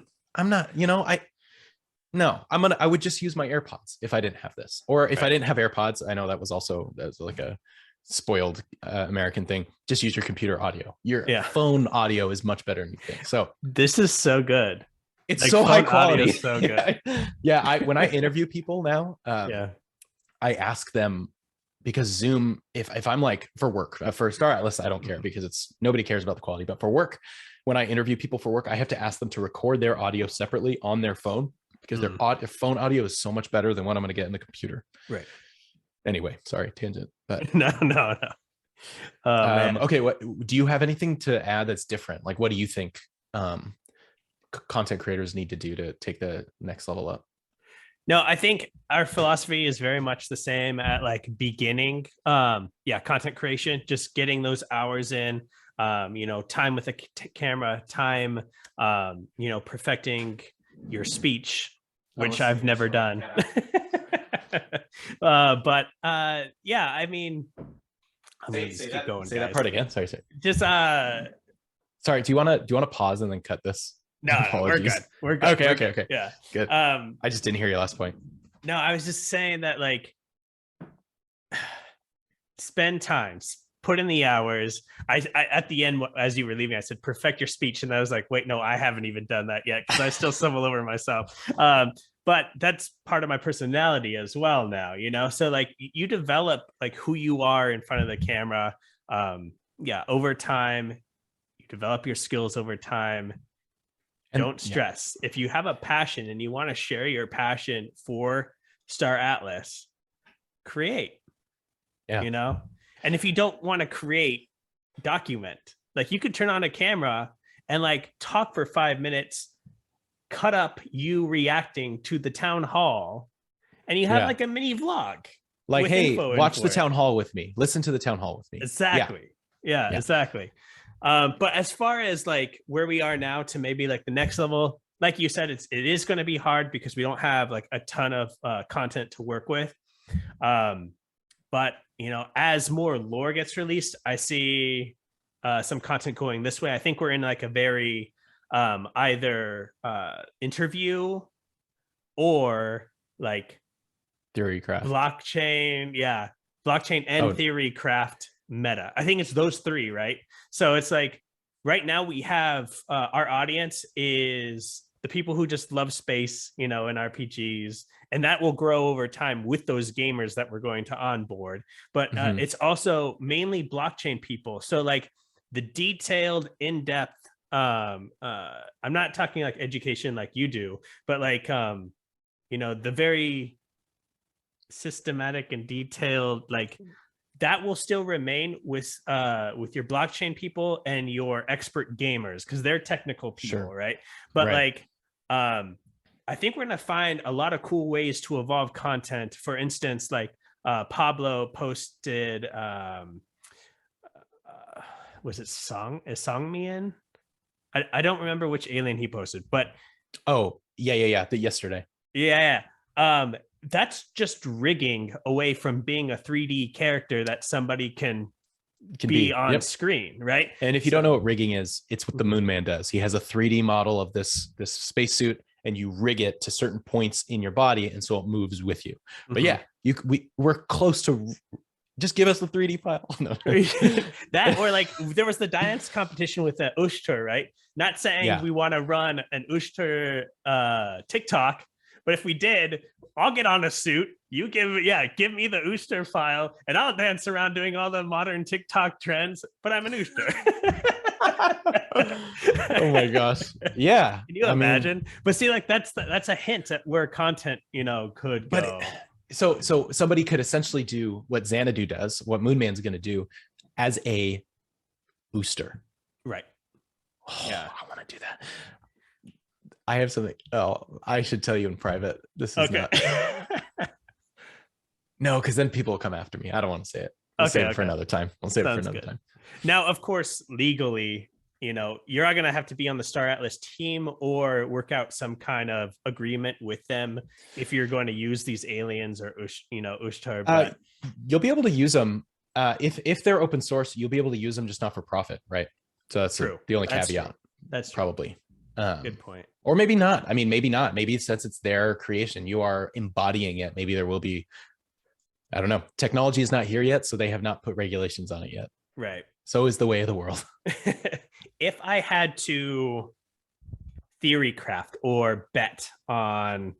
just use my AirPods if I didn't have this. Or if I didn't have AirPods, I know that was like a spoiled American thing. Just use your computer audio. Your phone audio is much better than you think. So this is so good. It's like so high quality. So good. When I interview people now, I ask them, because Zoom, if I'm like for work, for Star Atlas, I don't care because nobody cares about the quality. But for work, when I interview people for work, I have to ask them to record their audio separately on their phone because their phone audio is so much better than what I'm going to get in the computer. Right. Anyway, sorry, tangent. But no. Man. Okay, what do you have anything to add that's different? Like, what do you think content creators need to do to take the next level up? No, I think our philosophy is very much the same at like beginning. Content creation, just getting those hours in, time with a camera, time, perfecting your speech, which I've never done. I mean, say that part again. Sorry. Just sorry. Do you want to pause and then cut this? No, we're good. Okay. Yeah, good. I just didn't hear your last point. No, I was just saying that, like, spend time, put in the hours. I at the end, as you were leaving, I said perfect your speech, and I was like, wait, no, I haven't even done that yet because I still stumble over myself. But that's part of my personality as well now, so like you develop like who you are in front of the camera. Over time, you develop your skills over time. Don't stress. If you have a passion and you want to share your passion for Star Atlas, create. And if you don't want to create, document. Like, you could turn on a camera and like talk for 5 minutes, cut up you reacting to the town hall, and you have like a mini vlog. Like, hey, watch the town hall with me. Listen to the town hall with me. Exactly. Yeah, exactly. But as far as like where we are now to maybe like the next level, like you said, it is going to be hard because we don't have like a ton of content to work with. But as more lore gets released, I see some content going this way. I think we're in like a very either interview or like theory craft, blockchain and theory craft meta. I think it's those three, right? So it's like right now we have our audience is the people who just love space, and RPGs, and that will grow over time with those gamers that we're going to onboard. But it's also mainly blockchain people. So like the detailed, in-depth, I'm not talking like education like you do, but like the very systematic and detailed, like that will still remain with your blockchain people and your expert gamers, because they're technical people, right? But like I think we're going to find a lot of cool ways to evolve content. For instance, like Pablo posted was it Songmian? I don't remember which alien he posted, but yesterday. That's just rigging away from being a 3D character that somebody can be on screen, right? And if you don't know what rigging is, it's what the Moon Man does. He has a 3D model of this spacesuit, and you rig it to certain points in your body, and so it moves with you. But we're close to. Just give us the 3D file. No. That, or like there was the dance competition with the Ushter, right? Not saying we want to run an Ushter TikTok, but if we did, I'll get on a suit. You give me the Ushter file, and I'll dance around doing all the modern TikTok trends. But I'm an Ushter. Oh my gosh! Yeah, can you imagine? But see, like that's a hint at where content could go. So somebody could essentially do what Xanadu does, what Moonman's going to do, as a booster. Right. I want to do that. I have something. Oh, I should tell you in private. This is not. No, because then people will come after me. I don't want to say it. I'll save it for another time. Time. Now, of course, legally, you're going to have to be on the Star Atlas team or work out some kind of agreement with them if you're going to use these aliens or Ushtar. But you'll be able to use them if they're open source, you'll be able to use them, just not for profit, right? So that's True. the only That's caveat. true. That's true. Probably. Good point. Or maybe not. I mean, maybe not. Maybe since it's their creation, you are embodying it. Maybe there will be, I don't know. Technology is not here yet, so they have not put regulations on it yet. Right. So is the way of the world. If I had to theory craft or bet on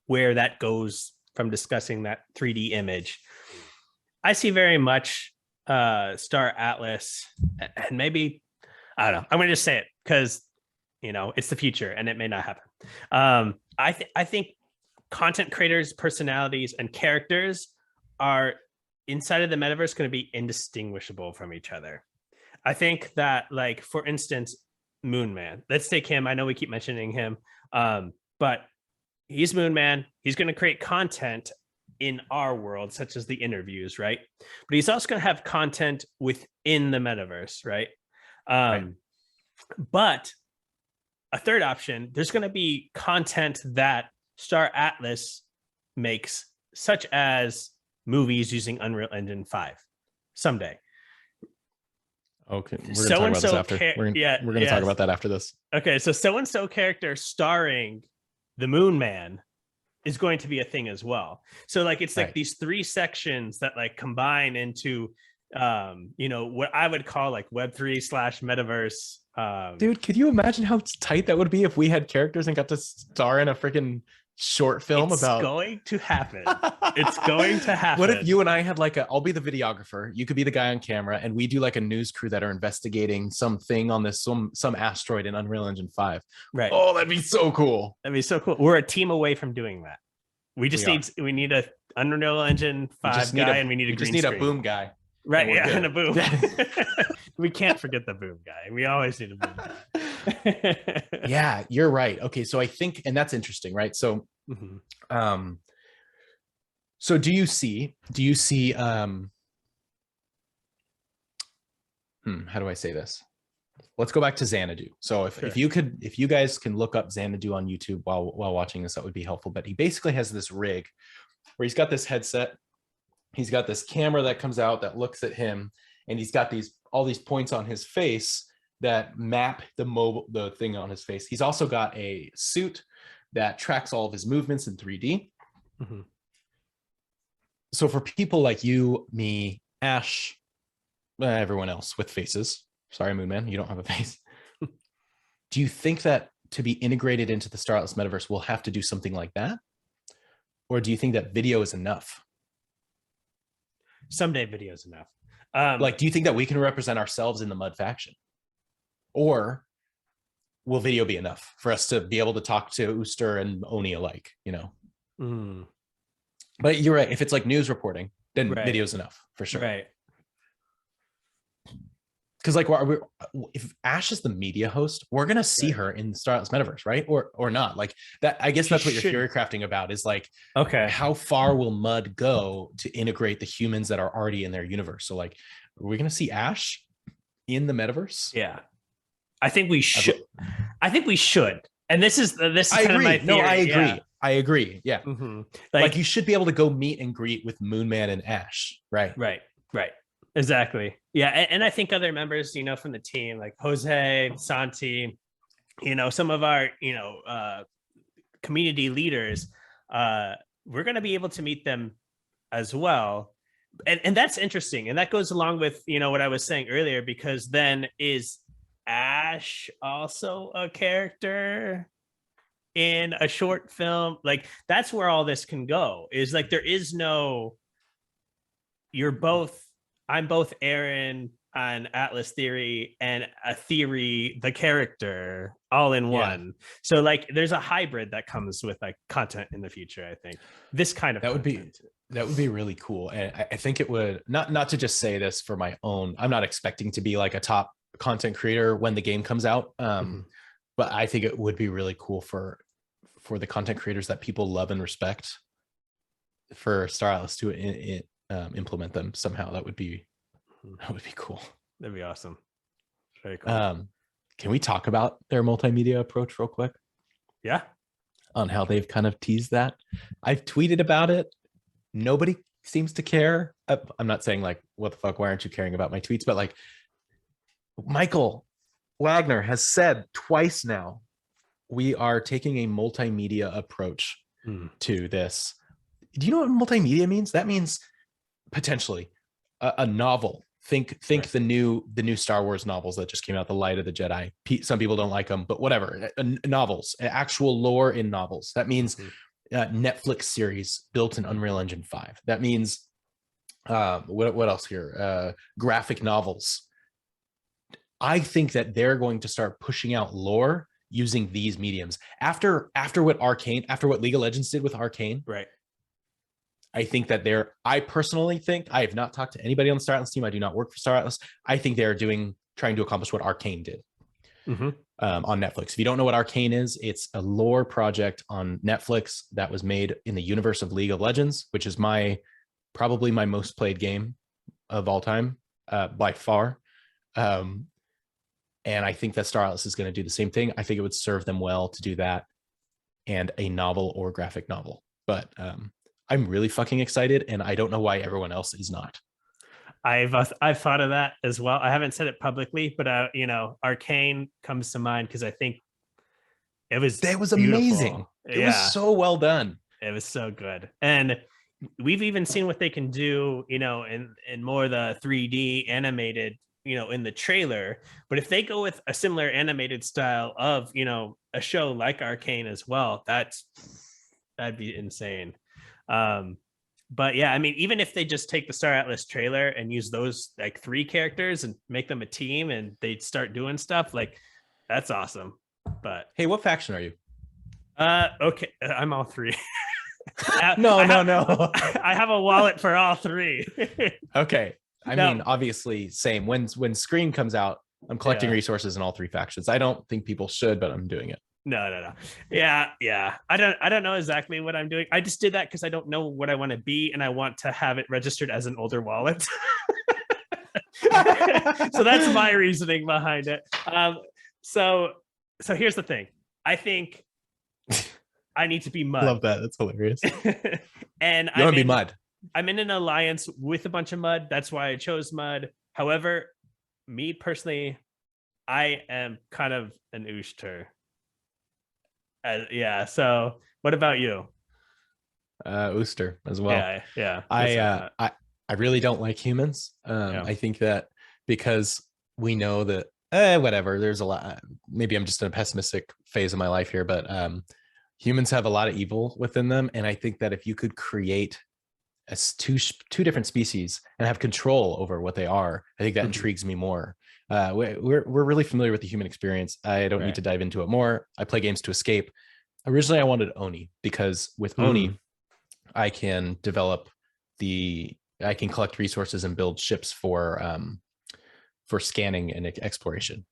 where that goes from discussing that 3D image, I see very much Star Atlas, and maybe, I don't know, I'm going to just say it because, it's the future and it may not happen. I think content creators, personalities, and characters are inside of the metaverse going to be indistinguishable from each other. I think that, like, for instance, Moon Man, let's take him. I know we keep mentioning him, but he's Moon Man. He's going to create content in our world, such as the interviews, right? But he's also going to have content within the metaverse, right? Right. But a third option, there's going to be content that Star Atlas makes, such as movies using Unreal Engine 5 someday. Okay, we're gonna talk about this after. We're gonna talk about that after this. Okay, so character starring the Moon Man is going to be a thing as well. So like it's like these three sections that like combine into what I would call like Web3/metaverse. Dude, could you imagine how tight that would be if we had characters and got to star in a freaking short film about? It's going to happen. It's going to happen. What if you and I had like I'll be the videographer, you could be the guy on camera, and we do like a news crew that are investigating something on this some asteroid in Unreal Engine 5. Right. Oh, that'd be so cool. That'd be so cool. We're a team away from doing that. We need a Unreal Engine 5 guy, and we need a green screen. A boom guy. Right, and a boom. We can't forget the boom guy. We always need a boom guy. Yeah, you're right. Okay, so I think, and that's interesting, right? So, so do you see, how do I say this? Let's go back to Xanadu. So if you guys can look up Xanadu on YouTube while watching this, that would be helpful. But he basically has this rig where he's got this headset. He's got this camera that comes out that looks at him, and he's got all these points on his face that map the thing on his face. He's also got a suit that tracks all of his movements in 3D. Mm-hmm. So for people like you, me, Ash, everyone else with faces, sorry, Moon Man, you don't have a face. Do you think that to be integrated into the Star Atlas metaverse, we'll have to do something like that? Or do you think that video is enough? Someday video is enough. Do you think that we can represent ourselves in the Mud faction? Or will video be enough for us to be able to talk to Ooster and Oni alike, But you're right. If it's like news reporting, then video's enough for sure. Right. Because like, if Ash is the media host, we're gonna see her in the Star Atlas metaverse, right? Or not? Like that. I guess that's what you're theory crafting about. Is like, okay, how far will Mud go to integrate the humans that are already in their universe? So like, are we gonna see Ash in the metaverse? Yeah, I think we should. And this is kind of my theory. No, I agree. Yeah. I agree. Yeah, like you should be able to go meet and greet with Moon Man and Ash, right? Right. Exactly. Yeah. And I think other members, from the team, like Jose, Santi, some of our, community leaders, we're going to be able to meet them as well. And that's interesting. And that goes along with, what I was saying earlier, because then is Ash also a character in a short film? Like, that's where all this can go, is like, there is no, I'm both Aaron on Atlas Theory and a Theory, the character, all in one. So like there's a hybrid that comes with like content in the future. I think this kind of that would be really cool. And I think it would not to just say this for my own, I'm not expecting to be like a top content creator when the game comes out. But I think it would be really cool for the content creators that people love and respect, for Star Atlas to implement them somehow. That would be cool. That'd be awesome. Very cool. Can we talk about their multimedia approach real quick? Yeah. On how they've kind of teased that. I've tweeted about it. Nobody seems to care. I'm not saying like, what the fuck, why aren't you caring about my tweets? But like, Michael Wagner has said twice now, we are taking a multimedia approach to this. Do you know what multimedia means? That means potentially a novel. Think right. the new Star Wars novels that just came out, The Light of the Jedi. Some people don't like them, but whatever. Novels, actual lore in novels. That means Netflix series built in Unreal Engine 5. That means what else here? Graphic novels. I think that they're going to start pushing out lore using these mediums after what League of Legends did with Arcane. Right. I think that I personally think, I have not talked to anybody on the Star Atlas team. I do not work for Star Atlas. I think they're trying to accomplish what Arcane did on Netflix. If you don't know what Arcane is, it's a lore project on Netflix that was made in the universe of League of Legends, which is probably my most played game of all time, by far. And I think that Star Atlas is going to do the same thing. I think it would serve them well to do that and a novel or graphic novel. But I'm really fucking excited, and I don't know why everyone else is not. I've thought of that as well. I haven't said it publicly, but Arcane comes to mind because I think it was amazing. It was so well done. It was so good, and we've even seen what they can do, in more the 3D animated, in the trailer. But if they go with a similar animated style of, a show like Arcane as well, that'd be insane. But yeah, I mean, even if they just take the Star Atlas trailer and use those like 3 characters and make them a team and they start doing stuff, like that's awesome. But hey, what faction are you? Okay, I'm all 3. No. I have a wallet for all 3. Okay. I mean, obviously, same. When Scream comes out, I'm collecting resources in all 3 factions. I don't think people should, but I'm doing it. No. Yeah. I don't know exactly what I'm doing. I just did that because I don't know what I want to be, and I want to have it registered as an older wallet. So that's my reasoning behind it. So here's the thing. I think I need to be Mud. Love that. That's hilarious. And you want to be Mud. I'm in an alliance with a bunch of Mud. That's why I chose Mud. However, me personally, I am kind of an Ooster. Yeah. So what about you? Ooster as well. Yeah. I really don't like humans. I think that because we know that whatever, there's a lot, maybe I'm just in a pessimistic phase of my life here, but humans have a lot of evil within them. And I think that if you could create two different species and have control over what they are, I think that intrigues me more. We're really familiar with the human experience. I don't need to dive into it more. I play games to escape. Originally, I wanted Oni because with Oni, I can collect resources and build ships for scanning and exploration.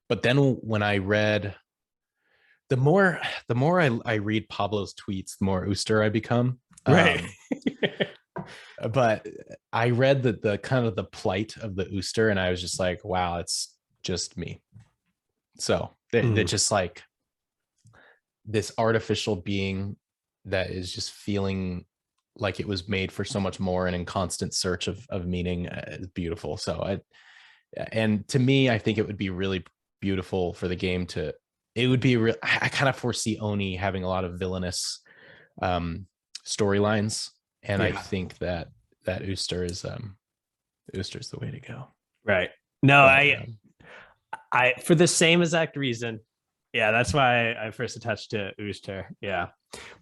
But then when I read, the more I read Pablo's tweets, the more Ooster I become. Right. But I read the kind of the plight of the Ooster, and I was just like, wow, it's just me. So they're just like this artificial being that is just feeling like it was made for so much more and in constant search of meaning is beautiful. So and to me, I think it would be really beautiful for the game I kind of foresee Oni having a lot of villainous storylines. And I think that Ooster is Ooster's the way to go. Right. No, I for the same exact reason. Yeah, that's why I first attached to Ooster. Yeah.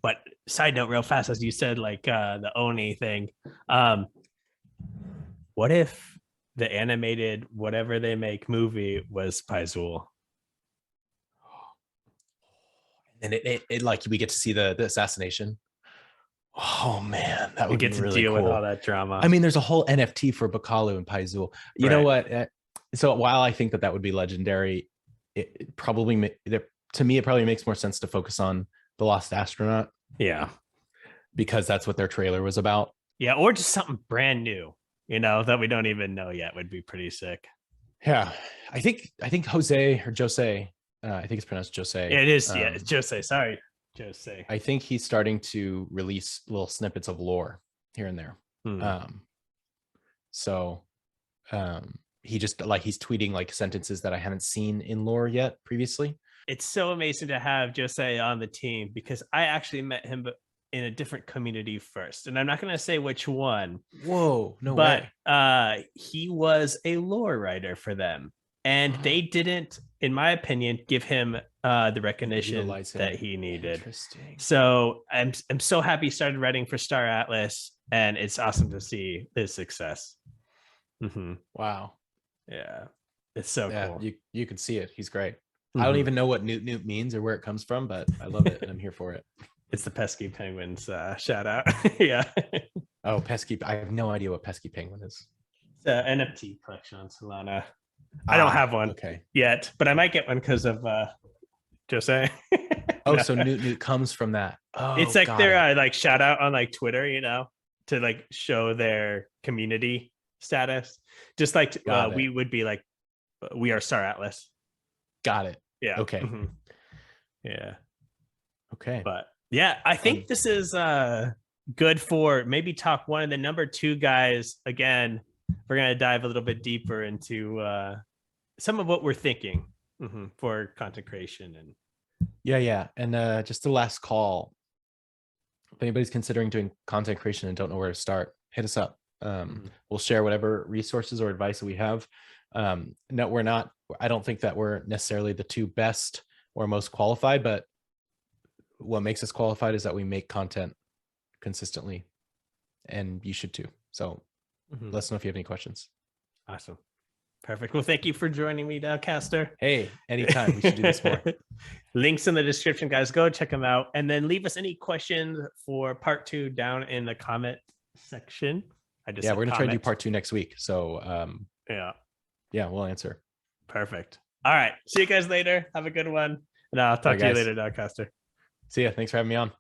But side note, real fast, as you said, like the Oni thing. What if the animated whatever they make movie was Paizul? And it like we get to see the assassination. Oh man, that would get be to really deal cool. with all that drama. I mean, there's a whole NFT for Bakalu and Paizul. You know what? So while I think that would be legendary, it probably to me it probably makes more sense to focus on the Lost Astronaut. Yeah, because that's what their trailer was about. Yeah, or just something brand new, that we don't even know yet would be pretty sick. Yeah, I think Jose or Jose. I think it's pronounced Jose. Yeah, it is. It's Jose. Sorry, Jose. I think he's starting to release little snippets of lore here and there. Hmm. So he just like he's tweeting like sentences that I haven't seen in lore yet previously. It's so amazing to have Jose on the team because I actually met him in a different community first, and I'm not going to say which one. Whoa, no but way. He was a lore writer for them, and they didn't, in my opinion, give him the recognition that he needed. Interesting. So I'm so happy he started writing for Star Atlas, and it's awesome to see his success. Wow. Yeah, it's so cool. You can see it. He's great. I don't even know what Newt means or where it comes from, but I love it and I'm here for it. It's the Pesky Penguins shout out. Yeah. Oh, Pesky. I have no idea what Pesky Penguin is. It's an NFT collection on Solana. I don't have one yet, but I might get one because of Jose. Oh, no. So Newt comes from that. Oh, it's like their like shout out on like Twitter, you know, to like show their community status. Just like we would be like, we are Star Atlas. Got it. Yeah. Okay. Yeah. Okay. But yeah, I think this is good for maybe talk one. And the number two guys, again, we're going to dive a little bit deeper into some of what we're thinking for content creation. And yeah. And just the last call. If anybody's considering doing content creation and don't know where to start, hit us up. We'll share whatever resources or advice that we have. No, I don't think that we're necessarily the two best or most qualified, but what makes us qualified is that we make content consistently, and you should too. So let us know if you have any questions. Awesome. Perfect. Well, thank you for joining me, DAOcaster. Hey, anytime. We should do this more. Links in the description, guys. Go check them out. And then leave us any questions for part 2 down in the comment section. We're going to try to do part 2 next week. So yeah, we'll answer. Perfect. All right. See you guys later. Have a good one. And I'll talk to you later, DAOcaster. See ya. Thanks for having me on.